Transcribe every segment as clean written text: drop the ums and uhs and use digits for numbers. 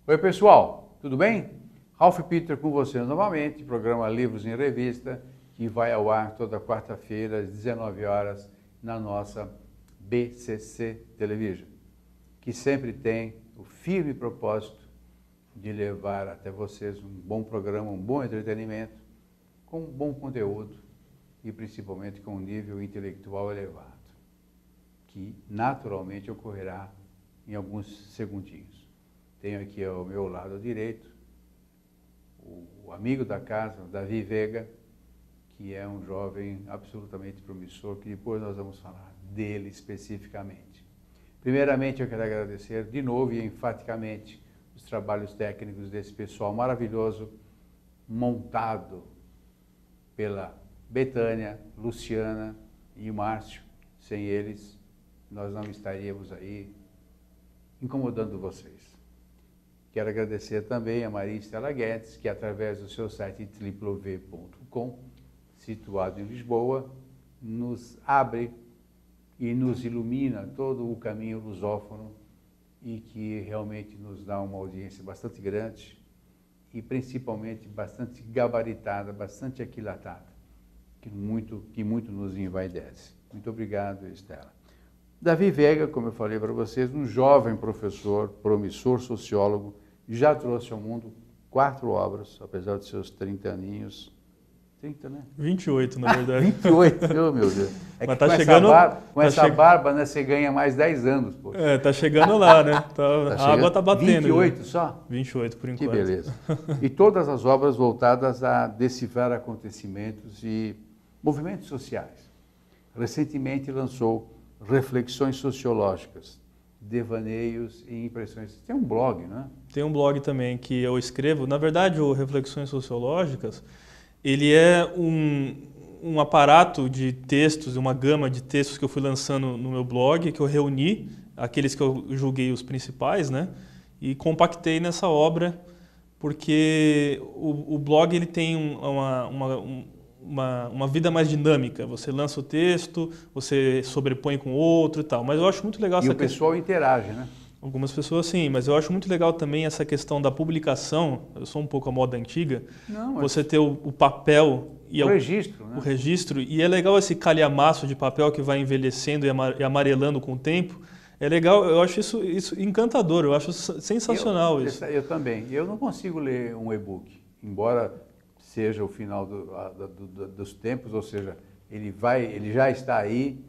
Oi pessoal, tudo bem? Ralph Peter com você novamente, programa Livros em Revista, que vai ao ar toda quarta-feira às 19 horas na nossa BCC Television, que sempre tem o firme propósito de levar até vocês um bom programa, um bom entretenimento, com um bom conteúdo e principalmente com um nível intelectual elevado, que naturalmente ocorrerá em alguns segundinhos. Tenho aqui ao meu lado direito o amigo da casa, Davi Veiga, que é um jovem absolutamente promissor, que depois nós vamos falar dele especificamente. Primeiramente, eu quero agradecer de novo e enfaticamente os trabalhos técnicos desse pessoal maravilhoso, montado pela Betânia, Luciana e Márcio. Sem eles, nós não estaríamos aí incomodando vocês. Quero agradecer também a Maria Estela Guedes, que através do seu site www.com, situado em Lisboa, nos abre e nos ilumina todo o caminho lusófono e que realmente nos dá uma audiência bastante grande e principalmente bastante gabaritada, bastante aquilatada, que muito nos envaidece. Muito obrigado, Estela. Davi Veiga, como eu falei para vocês, um jovem professor, promissor sociólogo, já trouxe ao mundo 4 obras, apesar de seus 30 aninhos. 30, né? 28, na verdade. 28, oh, meu Deus. É mas que tá chegando, com essa barba, né, você ganha mais 10 anos. Poxa. É, tá chegando lá, né? A água tá batendo. 28 já. só? 28, por enquanto. Que beleza. E todas as obras voltadas a decifrar acontecimentos e movimentos sociais. Recentemente lançou Reflexões Sociológicas, Devaneios e Impressões. Tem um blog, né? Tem um blog também que eu escrevo. Na verdade, o Reflexões Sociológicas, ele é um aparato de textos, uma gama de textos que eu fui lançando no meu blog, que eu reuni, aqueles que eu julguei os principais, né? E compactei nessa obra, porque o blog ele tem uma vida mais dinâmica. Você lança o texto, você sobrepõe com outro e tal. Mas eu acho muito legal essa questão. E o pessoal interage, né? Algumas pessoas sim, mas eu acho muito legal também essa questão da publicação. Eu sou um pouco a moda antiga. Não, você ter o papel e o registro, né? O registro. E é legal esse calhamaço de papel que vai envelhecendo e amarelando com o tempo. É legal, eu acho isso encantador, eu acho sensacional isso. Eu também. Eu não consigo ler um e-book, embora seja o final dos tempos, ou seja, ele já está aí,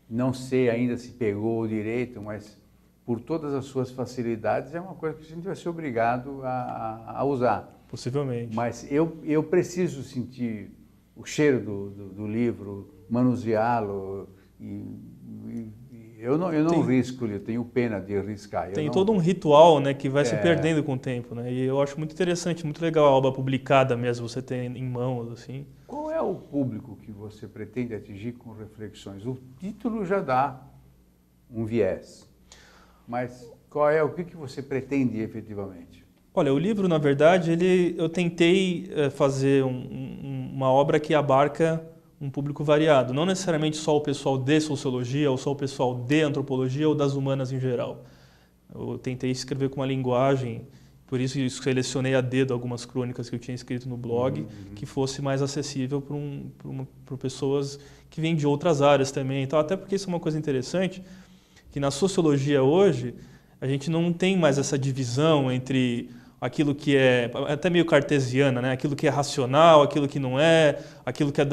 não sei ainda se pegou direito, mas por todas as suas facilidades é uma coisa que a gente vai ser obrigado a usar. Possivelmente. Mas eu preciso sentir o cheiro do livro, manuseá-lo eu não risco, eu tenho pena de riscar. Tem todo um ritual, né, que vai se perdendo com o tempo, né? E eu acho muito interessante, muito legal a obra publicada mesmo, você ter em mãos, assim. Qual é o público que você pretende atingir com Reflexões? O título já dá um viés, mas o que você pretende efetivamente? Olha, o livro, na verdade, eu tentei fazer uma obra que abarca um público variado, não necessariamente só o pessoal de sociologia, ou só o pessoal de antropologia ou das humanas em geral. Eu tentei escrever com uma linguagem, por isso eu selecionei a dedo algumas crônicas que eu tinha escrito no blog, que fosse mais acessível para pessoas que vêm de outras áreas também. Então, até porque isso é uma coisa interessante, que na sociologia hoje, a gente não tem mais essa divisão entre aquilo que é até meio cartesiana, né? Aquilo que é racional, aquilo que não é, aquilo que é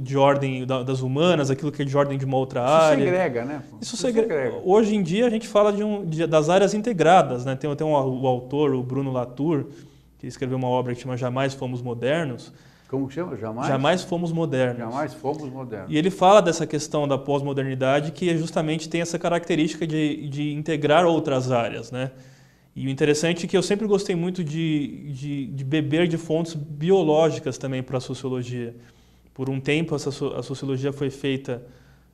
de ordem das humanas, aquilo que é de ordem de uma outra área. Isso segrega, né? Isso segrega. Hoje em dia a gente fala das áreas integradas, né? Tem até o autor, o Bruno Latour, que escreveu uma obra que chama Jamais Fomos Modernos. Como que chama? Jamais Fomos Modernos. Jamais Fomos Modernos. E ele fala dessa questão da pós-modernidade que justamente tem essa característica de integrar outras áreas, né? E o interessante é que eu sempre gostei muito de beber de fontes biológicas também para a sociologia. Por um tempo, a sociologia foi feita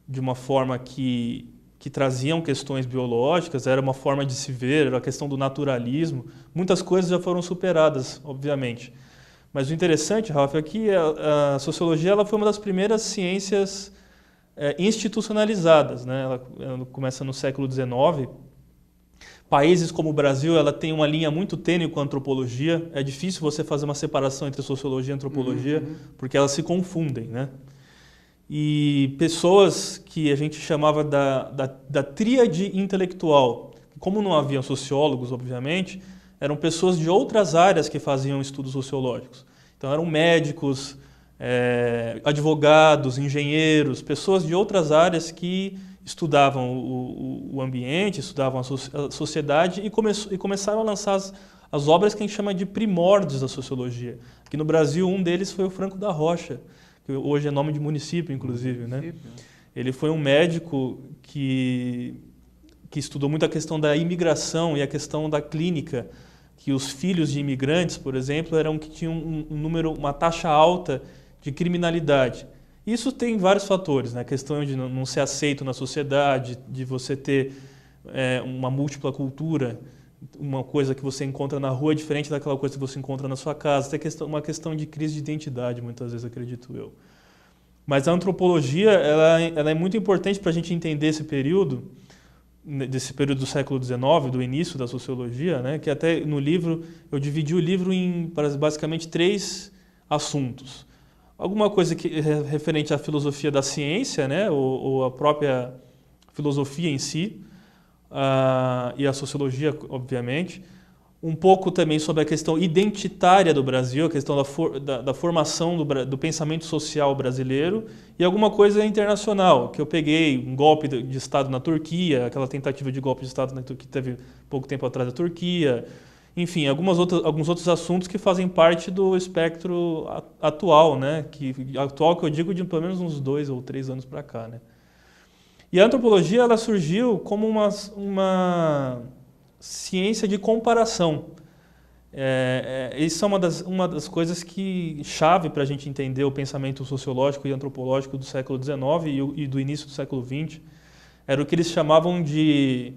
de uma forma que traziam questões biológicas, era uma forma de se ver, era a questão do naturalismo. Muitas coisas já foram superadas, obviamente. Mas o interessante, Ralph, é que a sociologia ela foi uma das primeiras ciências institucionalizadas, né? Ela começa no século XIX, Países como o Brasil, ela tem uma linha muito tênue com a antropologia. É difícil você fazer uma separação entre sociologia e antropologia, porque elas se confundem, né? E pessoas que a gente chamava da tríade intelectual, como não haviam sociólogos, obviamente, eram pessoas de outras áreas que faziam estudos sociológicos. Então eram médicos, advogados, engenheiros, pessoas de outras áreas que estudavam o ambiente, estudavam a sociedade e começaram a lançar as obras que a gente chama de primórdios da sociologia. Aqui no Brasil, um deles foi o Franco da Rocha, que hoje é nome de município, inclusive, né? Ele foi um médico que estudou muito a questão da imigração e a questão da clínica, que os filhos de imigrantes, por exemplo, eram que tinham uma taxa alta de criminalidade. Isso tem vários fatores, né? A questão de não ser aceito na sociedade, de você ter uma múltipla cultura, uma coisa que você encontra na rua é diferente daquela coisa que você encontra na sua casa. Tem uma questão de crise de identidade, muitas vezes, acredito eu. Mas a antropologia ela é muito importante para a gente entender esse período, desse período do século XIX, do início da sociologia, né? Que até no livro, eu dividi o livro em basicamente 3 assuntos. Alguma coisa que é referente à filosofia da ciência, né? ou a própria filosofia em si, e a sociologia, obviamente. Um pouco também sobre a questão identitária do Brasil, a questão da formação do pensamento social brasileiro, e alguma coisa internacional, que eu peguei um golpe de Estado na Turquia, aquela tentativa de golpe de Estado na Turquia que teve pouco tempo atrás da Turquia, enfim, alguns outros assuntos que fazem parte do espectro atual, né? Atual que eu digo de pelo menos uns 2 ou 3 anos para cá, né? E a antropologia ela surgiu como uma ciência de comparação. Isso é uma das coisas chave para a gente entender o pensamento sociológico e antropológico do século XIX e do início do século XX. Era o que eles chamavam de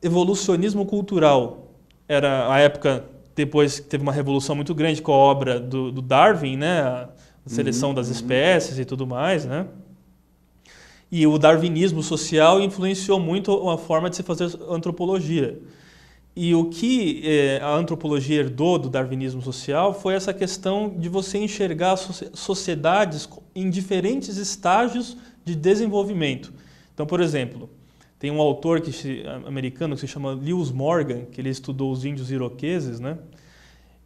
evolucionismo cultural. Era a época, depois que teve uma revolução muito grande com a obra do Darwin, né? A seleção das espécies e tudo mais, né? E o darwinismo social influenciou muito a forma de se fazer antropologia. E o que a antropologia herdou do darwinismo social foi essa questão de você enxergar sociedades em diferentes estágios de desenvolvimento. Então, por exemplo, tem um autor americano que se chama Lewis Morgan, que ele estudou os índios iroqueses, né?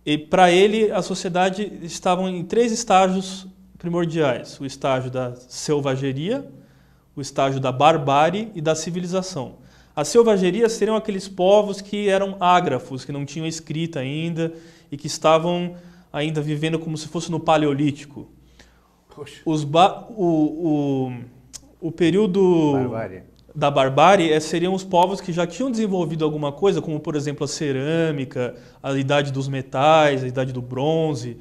E para ele a sociedade estava em 3 estágios primordiais: o estágio da selvageria, o estágio da barbárie e da civilização. A selvageria seriam aqueles povos que eram ágrafos, que não tinham escrita ainda e que estavam ainda vivendo como se fosse no Paleolítico. O período da barbárie seriam os povos que já tinham desenvolvido alguma coisa, como, por exemplo, a cerâmica, a idade dos metais, a idade do bronze,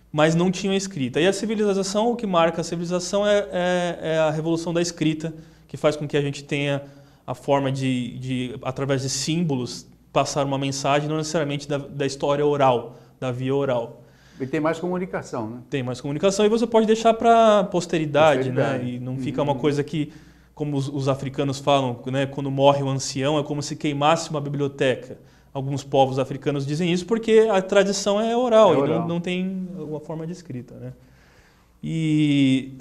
mas não tinham escrita. E a civilização, o que marca a civilização é a revolução da escrita, que faz com que a gente tenha a forma de através de símbolos, passar uma mensagem, não necessariamente da história oral, da via oral. E tem mais comunicação, né? Tem mais comunicação e você pode deixar para a posteridade, né? E não fica uma coisa que, como os africanos falam, né? Quando morre um ancião, é como se queimasse uma biblioteca. Alguns povos africanos dizem isso porque a tradição é oral. E não tem uma forma de escrita, né? E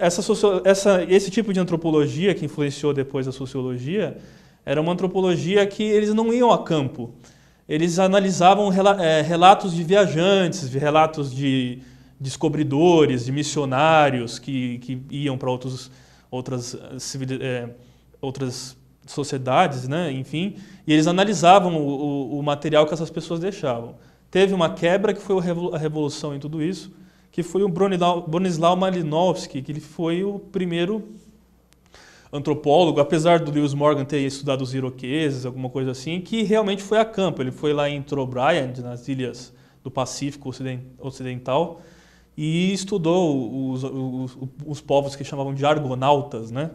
esse tipo de antropologia que influenciou depois a sociologia era uma antropologia que eles não iam a campo. Eles analisavam relatos de viajantes, relatos de descobridores, de missionários que iam para outras sociedades, né? Enfim, e eles analisavam o material que essas pessoas deixavam. Teve uma quebra que foi a revolução em tudo isso, que foi o Bronisław Malinowski, que ele foi o primeiro antropólogo, apesar do Lewis Morgan ter estudado os iroqueses, alguma coisa assim, que realmente foi a campo. Ele foi lá em Trobriand, nas ilhas do Pacífico Ocidental, e estudou os povos que chamavam de argonautas, né?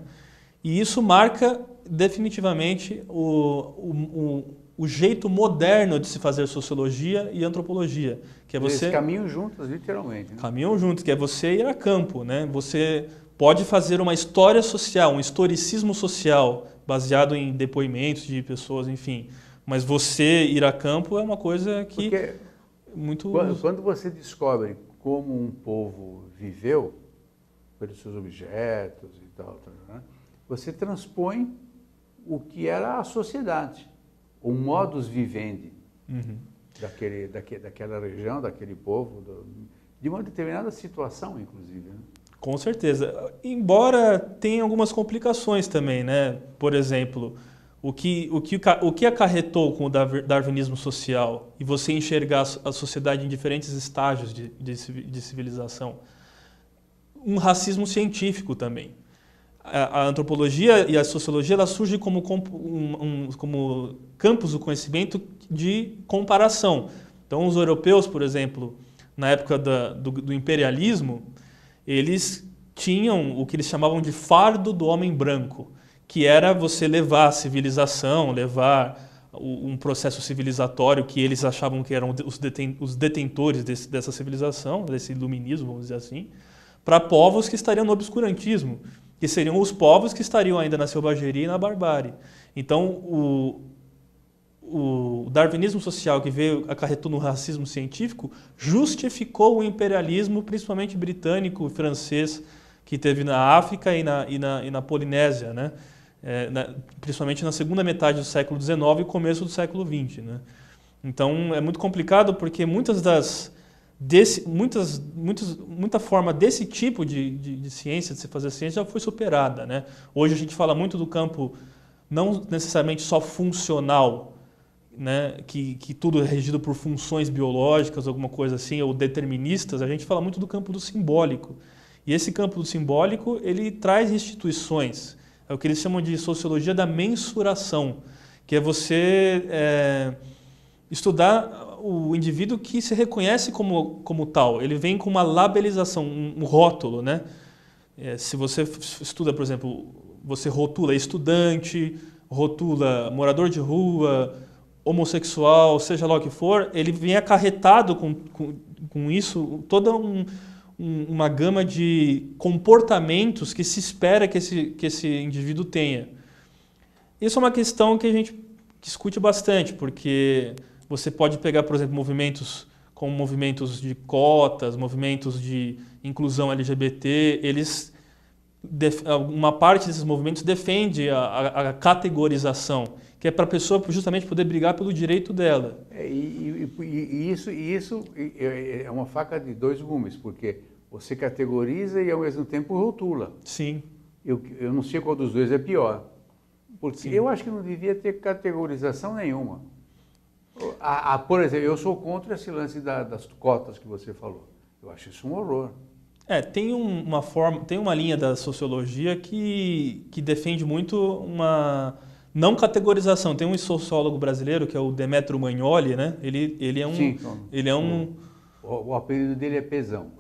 E isso marca definitivamente o jeito moderno de se fazer sociologia e antropologia, que é você... Eles caminham juntos, literalmente. Né? Caminham juntos, que é você ir a campo, né? Você pode fazer uma história social, um historicismo social, baseado em depoimentos de pessoas, enfim. Mas você ir a campo é uma coisa que... Porque muito... quando você descobre como um povo viveu, pelos seus objetos e tal, né, você transpõe o que era a sociedade, o modus vivendi daquela região, daquele povo, de uma determinada situação, inclusive. Né? Com certeza. Embora tenha algumas complicações também, né? Por exemplo, o que acarretou com o darwinismo social e você enxergar a sociedade em diferentes estágios de civilização? Um racismo científico também. A antropologia e a sociologia ela surgem como campos do conhecimento de comparação. Então, os europeus, por exemplo, na época do imperialismo, eles tinham o que eles chamavam de fardo do homem branco, que era você levar a civilização, levar um processo civilizatório que eles achavam que eram os detentores dessa civilização, desse iluminismo, vamos dizer assim, para povos que estariam no obscurantismo, que seriam os povos que estariam ainda na selvageria e na barbárie. Então, o darwinismo social que acarretou no racismo científico justificou o imperialismo, principalmente britânico e francês, que teve na África e na Polinésia, né? Principalmente na segunda metade do século XIX e começo do século XX. Né? Então, é muito complicado porque muita forma desse tipo de ciência, de se fazer ciência, já foi superada. Né? Hoje a gente fala muito do campo não necessariamente só funcional, né? que tudo é regido por funções biológicas, alguma coisa assim, ou deterministas. A gente fala muito do campo do simbólico. E esse campo do simbólico, ele traz instituições. É o que eles chamam de sociologia da mensuração, que é você estudar o indivíduo que se reconhece como tal. Ele vem com uma labelização, um rótulo. Né? Se você estuda, por exemplo, você rotula estudante, rotula morador de rua, homossexual, seja lá o que for, ele vem acarretado com isso toda uma gama de comportamentos que se espera que esse indivíduo tenha. Isso é uma questão que a gente discute bastante, porque você pode pegar, por exemplo, movimentos como movimentos de cotas, movimentos de inclusão LGBT, uma parte desses movimentos defende a categorização, que é para a pessoa justamente poder brigar pelo direito dela. E isso é uma faca de dois gumes, porque você categoriza e ao mesmo tempo rotula. Sim. Eu não sei qual dos dois é pior. Porque Sim. eu acho que não devia ter categorização nenhuma. Por exemplo, eu sou contra esse lance das cotas que você falou. Eu acho isso um horror. Tem uma linha da sociologia que defende muito uma não categorização. Tem um sociólogo brasileiro que é o Demetrio Magnoli, né? Ele é um O apelido dele é Pezão.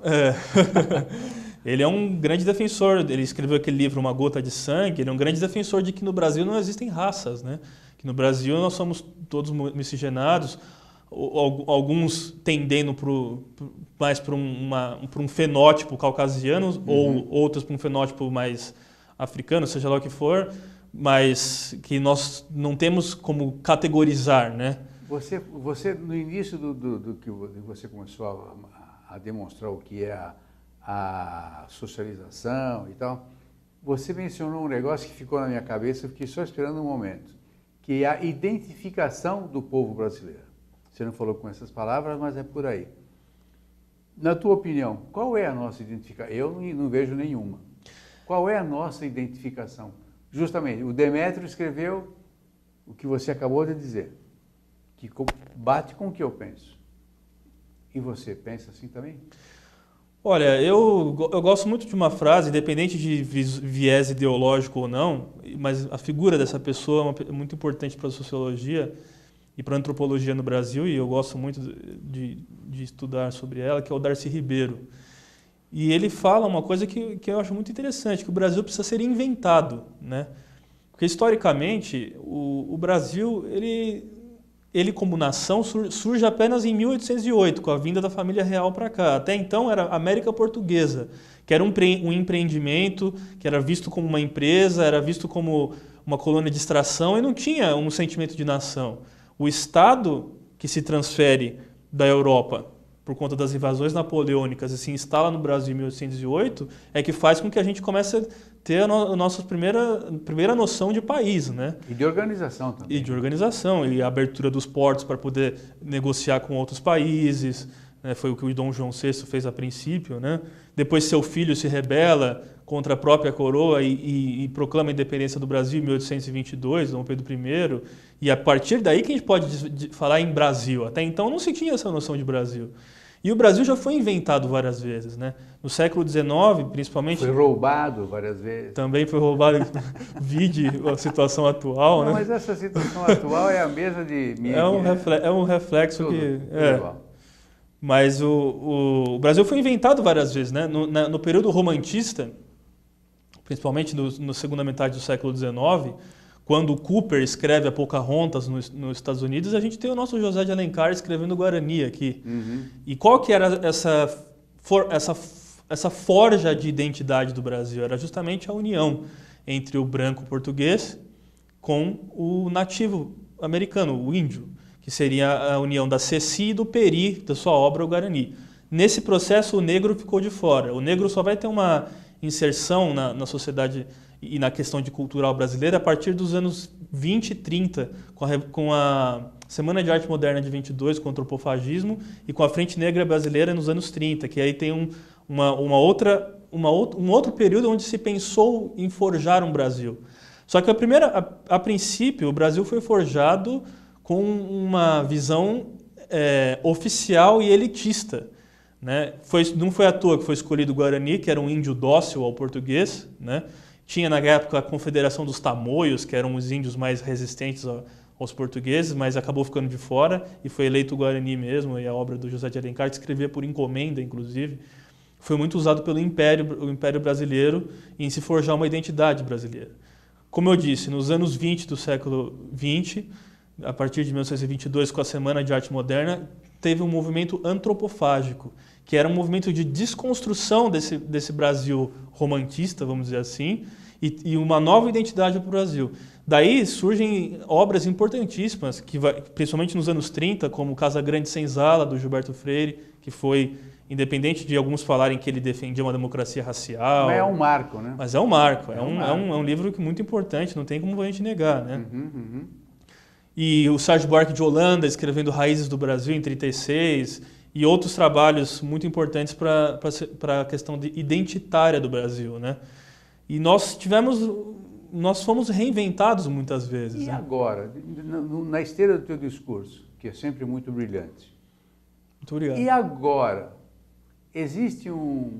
Ele é um grande defensor. Ele escreveu aquele livro Uma Gota de Sangue. Ele é um grande defensor de que no Brasil não existem raças, né? Que no Brasil nós somos todos miscigenados, alguns tendendo mais para um fenótipo caucasiano, ou outros para um fenótipo mais africano, seja lá o que for, mas que nós não temos como categorizar, né? Você no início do que você começou a demonstrar o que é a socialização e tal, você mencionou um negócio que ficou na minha cabeça, eu fiquei só esperando um momento, que é a identificação do povo brasileiro. Você não falou com essas palavras, mas é por aí. Na tua opinião, qual é a nossa identificação? Eu não vejo nenhuma. Qual é a nossa identificação? Justamente, o Demétrio escreveu o que você acabou de dizer, que bate com o que eu penso. E você pensa assim também? Olha, eu gosto muito de uma frase, independente de viés ideológico ou não, mas a figura dessa pessoa é muito importante para a sociologia e para a antropologia no Brasil, e eu gosto muito de estudar sobre ela, que é o Darcy Ribeiro. E ele fala uma coisa que eu acho muito interessante, que o Brasil precisa ser inventado, né? Porque, historicamente, o Brasil, ele como nação surge apenas em 1808, com a vinda da família real para cá. Até então era América Portuguesa, que era um empreendimento, que era visto como uma empresa, era visto como uma colônia de extração e não tinha um sentimento de nação. O Estado que se transfere da Europa por conta das invasões napoleônicas e se instala no Brasil em 1808 é que faz com que a gente comece a ter a nossa primeira noção de país, né? E de organização também. E de organização, e a abertura dos portos para poder negociar com outros países, né? Foi o que o Dom João VI fez a princípio, né? Depois seu filho se rebela contra a própria coroa e proclama a independência do Brasil em 1822, Dom Pedro I, e a partir daí que a gente pode falar em Brasil. Até então não se tinha essa noção de Brasil. E o Brasil já foi inventado várias vezes, né? No século XIX, principalmente... Foi roubado várias vezes. Também foi roubado, vide a situação atual, não, né? Mas essa situação atual é a mesma de... É um reflexo tudo, que... tudo igual. Mas o Brasil foi inventado várias vezes, né? No período romantista, principalmente na segunda metade do século XIX, quando o Cooper escreve a Pocahontas nos Estados Unidos, a gente tem o nosso José de Alencar escrevendo Guarani aqui. Uhum. E qual que era essa forja de identidade do Brasil? Era justamente a união entre o branco português com o nativo americano, o índio, que seria a união da Ceci e do Peri, da sua obra O Guarani. Nesse processo, o negro ficou de fora. O negro só vai ter uma inserção na sociedade e na questão de cultural brasileira a partir dos anos 20 e 30, com a Semana de Arte Moderna de 22, com o antropofagismo, e com a Frente Negra Brasileira nos anos 30, que aí tem um outro período onde se pensou em forjar um Brasil. Só que a princípio, o Brasil foi forjado com uma visão oficial e elitista, né? Não foi à toa que foi escolhido o Guarani, que era um índio dócil ao português, né? Tinha na época a Confederação dos Tamoios, que eram os índios mais resistentes aos portugueses, mas acabou ficando de fora e foi eleito o Guarani mesmo, e a obra do José de Alencar, que escrevia por encomenda, inclusive, foi muito usado pelo o Império Brasileiro em se forjar uma identidade brasileira. Como eu disse, nos anos 20 do século XX, a partir de 1922, com a Semana de Arte Moderna, teve um movimento antropofágico, que era um movimento de desconstrução desse Brasil romantista, vamos dizer assim, e uma nova identidade para o Brasil. Daí surgem obras importantíssimas, principalmente nos anos 30, como Casa Grande Senzala, do Gilberto Freire, que foi, independente de alguns falarem que ele defendia uma democracia racial... Mas é um marco, né? Mas é um marco, é um livro muito importante, não tem como a gente negar, né? Uhum. E o Sérgio Buarque de Holanda, escrevendo Raízes do Brasil, em 36, e outros trabalhos muito importantes para a questão identitária do Brasil, né? E nós fomos reinventados muitas vezes. E né? agora, na esteira do teu discurso, que é sempre muito brilhante. Muito obrigado. E agora, existe um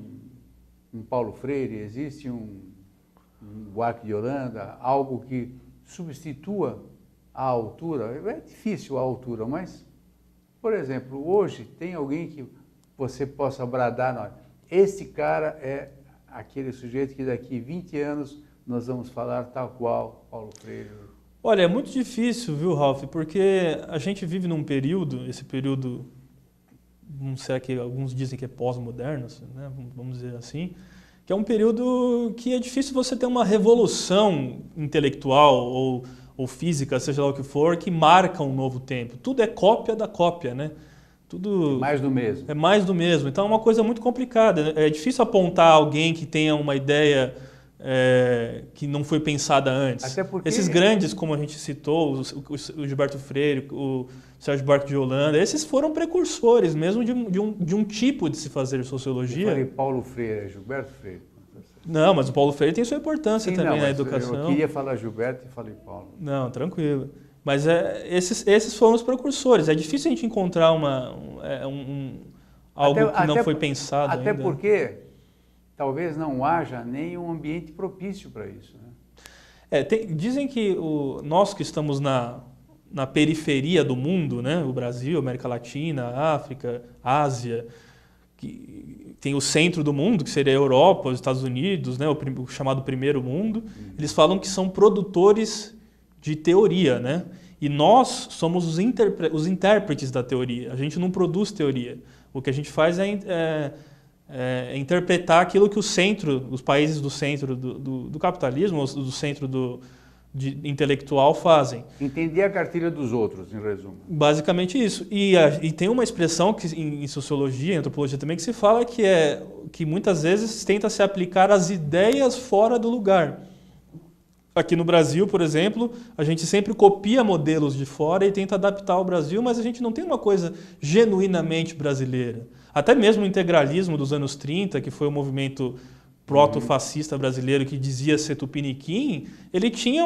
Paulo Freire, existe um Buarque de Holanda, algo que substitua a altura? É difícil a altura, mas, por exemplo, hoje tem alguém que você possa bradar, esse cara é aquele sujeito que daqui 20 anos nós vamos falar tal qual Paulo Freire. Olha, é muito difícil, viu, Ralf? Porque a gente vive num período, esse período, não sei, que alguns dizem que é pós-moderno, né? Vamos dizer assim, que é um período que é difícil você ter uma revolução intelectual ou física, seja lá o que for, que marca um novo tempo. Tudo é cópia da cópia, né? Tudo mais do mesmo. É mais do mesmo. Então é uma coisa muito complicada. É difícil apontar alguém que tenha uma ideia que não foi pensada antes. Até porque... Esses grandes, como a gente citou, o Gilberto Freire, o Sérgio Buarque de Holanda, esses foram precursores mesmo de um tipo de se fazer sociologia. Eu falei Paulo Freire, é Gilberto Freire. Não, mas o Paulo Freire tem sua importância também na mas educação. Eu queria falar Gilberto e falei Paulo. Não, tranquilo. Mas esses foram os precursores. É difícil a gente encontrar algo que não foi pensado até ainda. Porque talvez não haja nenhum ambiente propício para isso. Né? Dizem que nós que estamos na periferia do mundo, né? O Brasil, América Latina, África, Ásia, que tem o centro do mundo, que seria a Europa, os Estados Unidos, né? O chamado primeiro mundo, eles falam que são produtores de teoria, né? E nós somos os intérpretes da teoria. A gente não produz teoria. O que a gente faz é interpretar aquilo que os países do centro do capitalismo, do centro intelectual fazem. Entender a cartilha dos outros, em resumo. Basicamente isso. E tem uma expressão que, em sociologia, em antropologia também, que se fala que muitas vezes tenta se aplicar as ideias fora do lugar. Aqui no Brasil, por exemplo, a gente sempre copia modelos de fora e tenta adaptar ao Brasil, mas a gente não tem uma coisa genuinamente brasileira. Até mesmo o integralismo dos anos 30, que foi o movimento proto-fascista brasileiro que dizia ser tupiniquim, ele tinha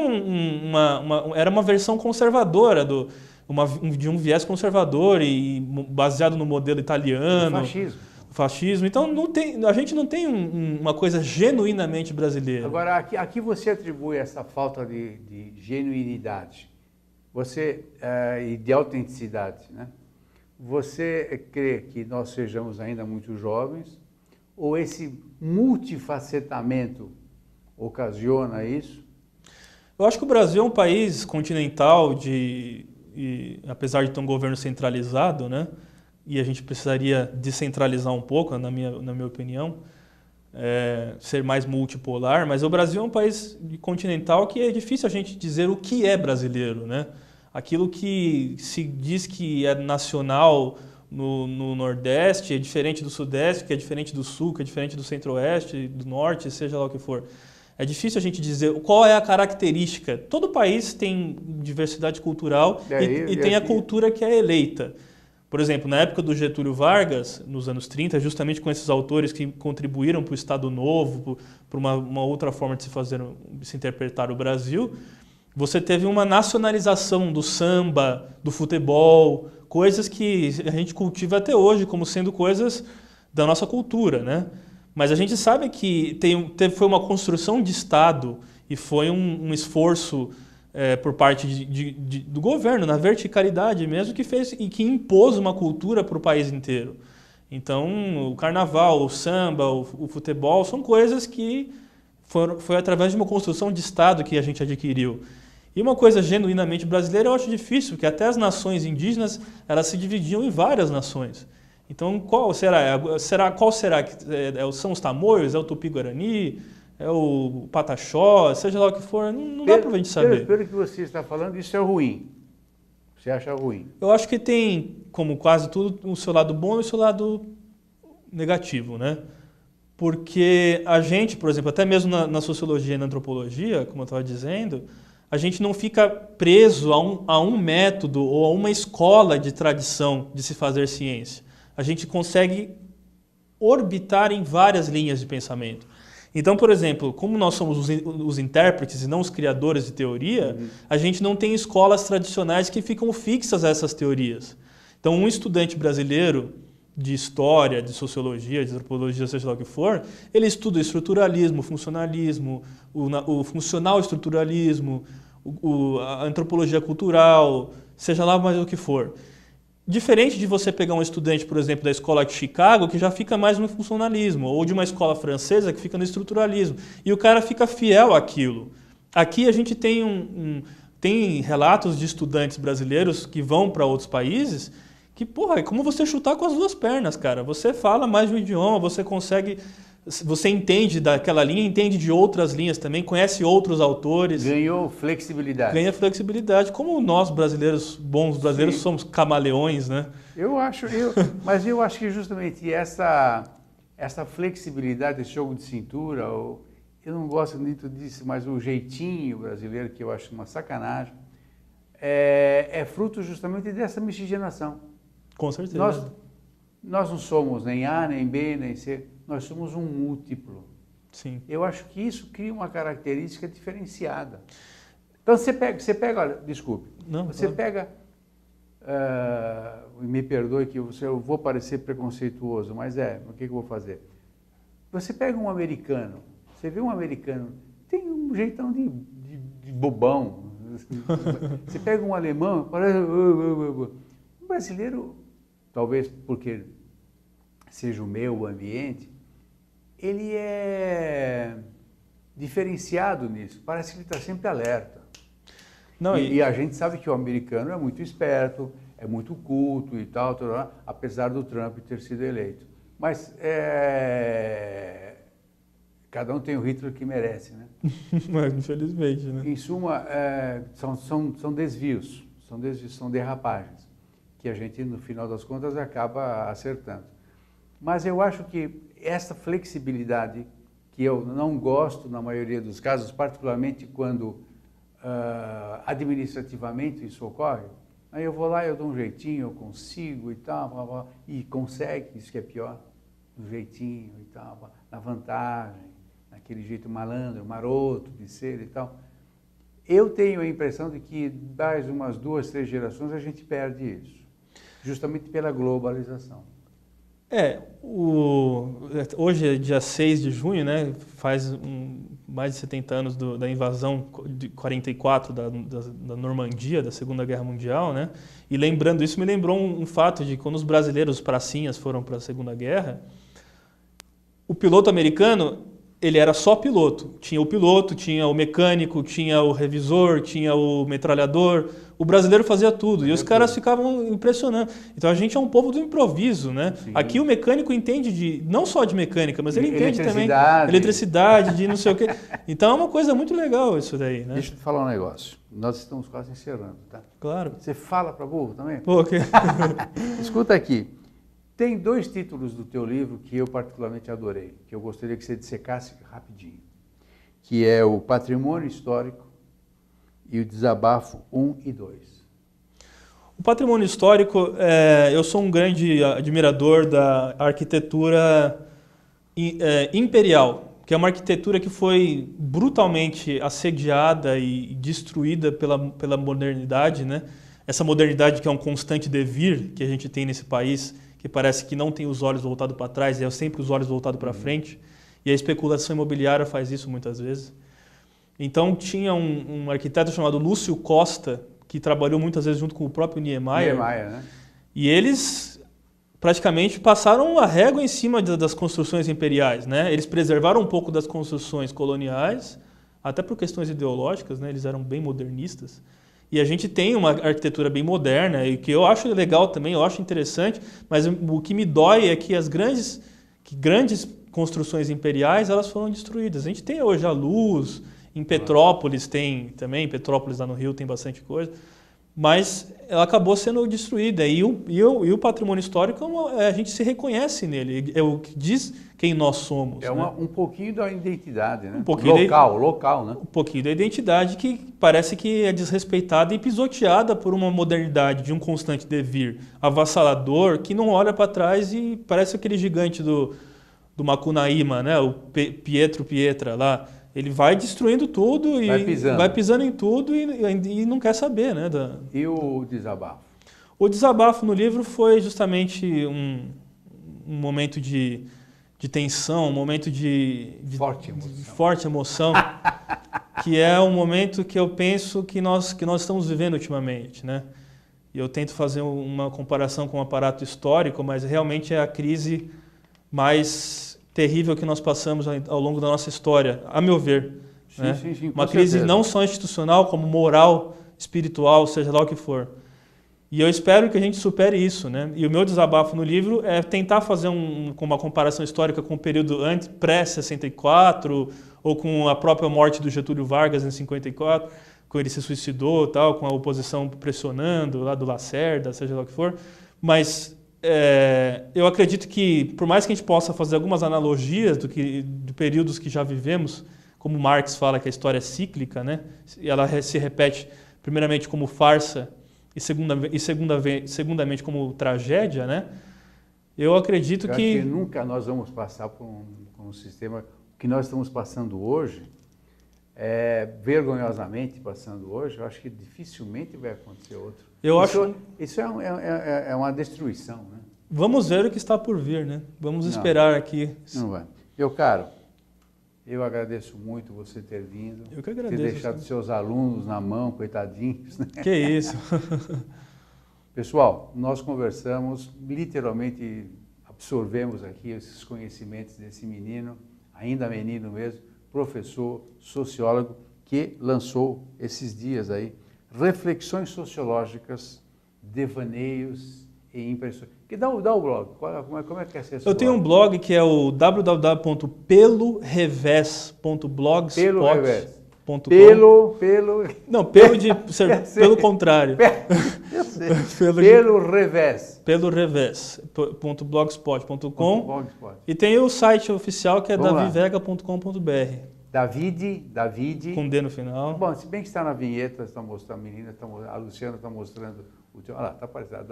era uma versão conservadora de um viés conservador e baseado no modelo italiano. Fascismo. Então a gente não tem uma coisa genuinamente brasileira. Agora, aqui você atribui essa falta de genuinidade e de autenticidade, né? Você crê que nós sejamos ainda muito jovens ou esse multifacetamento ocasiona isso? Eu acho que o Brasil é um país continental apesar de ter um governo centralizado, né? E a gente precisaria descentralizar um pouco, na minha opinião, ser mais multipolar, mas o Brasil é um país continental que é difícil a gente dizer o que é brasileiro, né? Aquilo que se diz que é nacional no Nordeste é diferente do Sudeste, que é diferente do Sul, que é diferente do Centro-Oeste, do Norte, seja lá o que for. É difícil a gente dizer qual é a característica. Todo país tem diversidade cultural e tem a cultura que é eleita. Por exemplo, na época do Getúlio Vargas, nos anos 30, justamente com esses autores que contribuíram para o Estado Novo, para uma outra forma de se interpretar o Brasil, você teve uma nacionalização do samba, do futebol, coisas que a gente cultiva até hoje como sendo coisas da nossa cultura, né? Mas a gente sabe que foi uma construção de Estado e foi um esforço por parte do governo, na verticalidade mesmo, que fez e que impôs uma cultura para o país inteiro. Então, o carnaval, o samba, o futebol são coisas que foi através de uma construção de Estado que a gente adquiriu. E uma coisa genuinamente brasileira eu acho difícil, porque até as nações indígenas elas se dividiam em várias nações. Então, qual será que são os tamoios, é o tupi-guarani, é o pataxó, seja lá o que for, não dá para a gente saber. Pelo que você está falando, isso é ruim. Você acha ruim? Eu acho que tem, como quase tudo, o seu lado bom e o seu lado negativo, né? Porque a gente, por exemplo, até mesmo na sociologia e na antropologia, como eu estava dizendo, a gente não fica preso a um método ou a uma escola de tradição de se fazer ciência. A gente consegue orbitar em várias linhas de pensamento. Então, por exemplo, como nós somos os intérpretes e não os criadores de teoria, a gente não tem escolas tradicionais que ficam fixas a essas teorias. Então, um estudante brasileiro de história, de sociologia, de antropologia, seja lá o que for, ele estuda o estruturalismo, o funcionalismo, o funcional estruturalismo, a antropologia cultural, seja lá mais o que for. Diferente de você pegar um estudante, por exemplo, da escola de Chicago, que já fica mais no funcionalismo, ou de uma escola francesa que fica no estruturalismo, e o cara fica fiel àquilo. Aqui a gente tem relatos de estudantes brasileiros que vão para outros países que, porra, é como você chutar com as duas pernas, cara. Você fala mais de um idioma, você entende daquela linha, entende de outras linhas também, conhece outros autores. Ganhou flexibilidade. Ganha flexibilidade. Como nós brasileiros, bons brasileiros, somos camaleões, né? Mas eu acho que justamente essa flexibilidade, esse jogo de cintura, eu não gosto muito disso, mas o jeitinho brasileiro, que eu acho uma sacanagem, é fruto justamente dessa miscigenação. Com certeza. Nós não somos nem A, nem B, nem C, nós somos um múltiplo. Sim. Eu acho que isso cria uma característica diferenciada. Então você pega, olha, desculpe, você pega, me perdoe que eu vou parecer preconceituoso, mas o que eu vou fazer? Você pega um americano, você vê um americano, tem um jeitão de bobão. Você pega um alemão, parece... Um brasileiro, talvez porque seja o meu ambiente, ele é diferenciado nisso. Parece que ele está sempre alerta. Não, e a gente sabe que o americano é muito esperto, é muito culto e tal, apesar do Trump ter sido eleito. Mas Cada um tem o Hitler que merece, né? Infelizmente, né? Em suma, são desvios, são derrapagens, que a gente, no final das contas, acaba acertando. Mas eu acho que essa flexibilidade, que eu não gosto na maioria dos casos, particularmente quando administrativamente isso ocorre, aí eu vou lá, eu dou um jeitinho, eu consigo e tal, blá, blá, e consegue, isso que é pior, do jeitinho e tal, na vantagem, naquele jeito malandro, maroto de ser e tal. Eu tenho a impressão de que mais umas 2, 3 gerações a gente perde isso, justamente pela globalização. Hoje é dia 6 de junho, né? Faz mais de 70 anos da invasão de 44 da Normandia, da Segunda Guerra Mundial, né? E lembrando isso, me lembrou um fato de quando os brasileiros, os pracinhas, foram para a Segunda Guerra, o piloto americano, ele era só piloto. Tinha o piloto, tinha o mecânico, tinha o revisor, tinha o metralhador. O brasileiro fazia tudo. E os caras ficavam impressionando. Então a gente é um povo do improviso, né? Sim. Aqui o mecânico entende não só de mecânica, mas ele entende também eletricidade, de não sei o quê. Então é uma coisa muito legal isso daí, né? Deixa eu te falar um negócio. Nós estamos quase encerrando, tá? Claro. Você fala para burro também? Pô, okay. Escuta aqui. Tem 2 títulos do teu livro que eu particularmente adorei, que eu gostaria que você dissecasse rapidinho, que é o Patrimônio Histórico e o Desabafo 1 e 2. O patrimônio histórico, eu sou um grande admirador da arquitetura imperial, que é uma arquitetura que foi brutalmente assediada e destruída pela modernidade, né? Essa modernidade que é um constante devir que a gente tem nesse país, que parece que não tem os olhos voltados para trás, é sempre os olhos voltados para frente, e a especulação imobiliária faz isso muitas vezes. Então tinha um arquiteto chamado Lúcio Costa, que trabalhou muitas vezes junto com o próprio Niemeyer, né? E eles praticamente passaram a régua em cima das construções imperiais, né? Eles preservaram um pouco das construções coloniais, até por questões ideológicas, né? Eles eram bem modernistas. E a gente tem uma arquitetura bem moderna, e que eu acho legal também, eu acho interessante, mas o que me dói é que as grandes construções imperiais, elas foram destruídas. A gente tem hoje a Luz, em Petrópolis tem também, Petrópolis lá no Rio tem bastante coisa, mas ela acabou sendo destruída. E o patrimônio histórico, a gente se reconhece nele, é o que diz quem nós somos. É um pouquinho da identidade, né? Um pouquinho local, né? Um pouquinho da identidade que parece que é desrespeitada e pisoteada por uma modernidade de um constante devir avassalador que não olha para trás e parece aquele gigante do Macunaíma, né? O Pietra lá. Ele vai destruindo tudo e vai pisando em tudo e não quer saber, né? E o desabafo? O desabafo no livro foi justamente um momento de tensão, um momento de forte emoção, que é um momento que eu penso que nós estamos vivendo ultimamente, né? E eu tento fazer uma comparação com o aparato histórico, mas realmente é a crise mais terrível que nós passamos ao longo da nossa história, a meu ver. Sim, né? sim, uma crise não só institucional, como moral, espiritual, seja lá o que for. E eu espero que a gente supere isso, né? E o meu desabafo no livro é tentar fazer uma comparação histórica com o período pré-64, ou com a própria morte do Getúlio Vargas em 54, quando ele se suicidou, tal, com a oposição pressionando, lá do Lacerda, seja lá o que for. Mas eu acredito que, por mais que a gente possa fazer algumas analogias de períodos que já vivemos, como Marx fala que a história é cíclica, né? E ela se repete primeiramente como farsa e segundamente como tragédia, né? Eu acredito acho que nunca nós vamos passar por um sistema. O que nós estamos passando hoje, vergonhosamente passando hoje, eu acho que dificilmente vai acontecer outro. Isso é uma destruição, né? Vamos ver o que está por vir, né? Vamos esperar aqui. Não vai. Meu caro, eu agradeço muito você ter vindo. Eu que agradeço. Ter deixado seus alunos na mão, coitadinhos. Né? Que isso. Pessoal, nós conversamos, literalmente absorvemos aqui esses conhecimentos desse menino, ainda menino mesmo, professor, sociólogo, que lançou esses dias aí reflexões sociológicas, devaneios e impressões. Dá o blog. Como é que é esse Eu tenho um blog que é o www.pelorevés.blogspot.com. Não, pelo contrário. Pelo revés. Pelorevés.blogspot.com. E tem o site oficial que é davivega.com.br. David. Com D no final. Bom, se bem que está na vinheta, está mostrando, a Luciana está mostrando o teu. Olha lá, está aparecendo,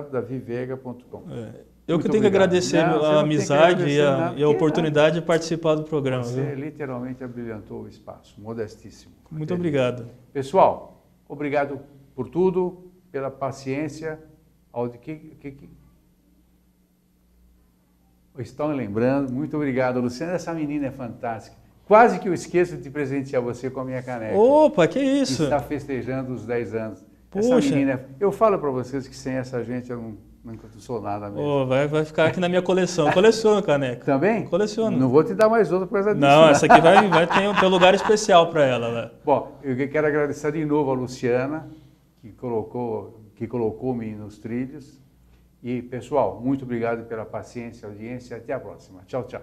davivega.com. Eu que tenho que agradecer a amizade e a oportunidade de participar do programa. Você literalmente abrilhantou o espaço, modestíssimo. Muito obrigado. Pessoal, obrigado por tudo, pela paciência. Estão lembrando, muito obrigado, Luciana. Essa menina é fantástica. Quase que eu esqueço de presentear você com a minha caneca. Opa, que isso! Que está festejando os 10 anos. Poxa. Essa menina, eu falo para vocês que sem essa gente eu não sou nada mesmo. Vai ficar aqui na minha coleção. Coleciono caneca. Também? Coleciono. Não vou te dar mais outra coisa disso. Não, essa aqui vai ter um lugar especial para ela. Né? Bom, eu quero agradecer de novo a Luciana, que colocou-me nos trilhos. E, pessoal, muito obrigado pela paciência e audiência. Até a próxima. Tchau, tchau.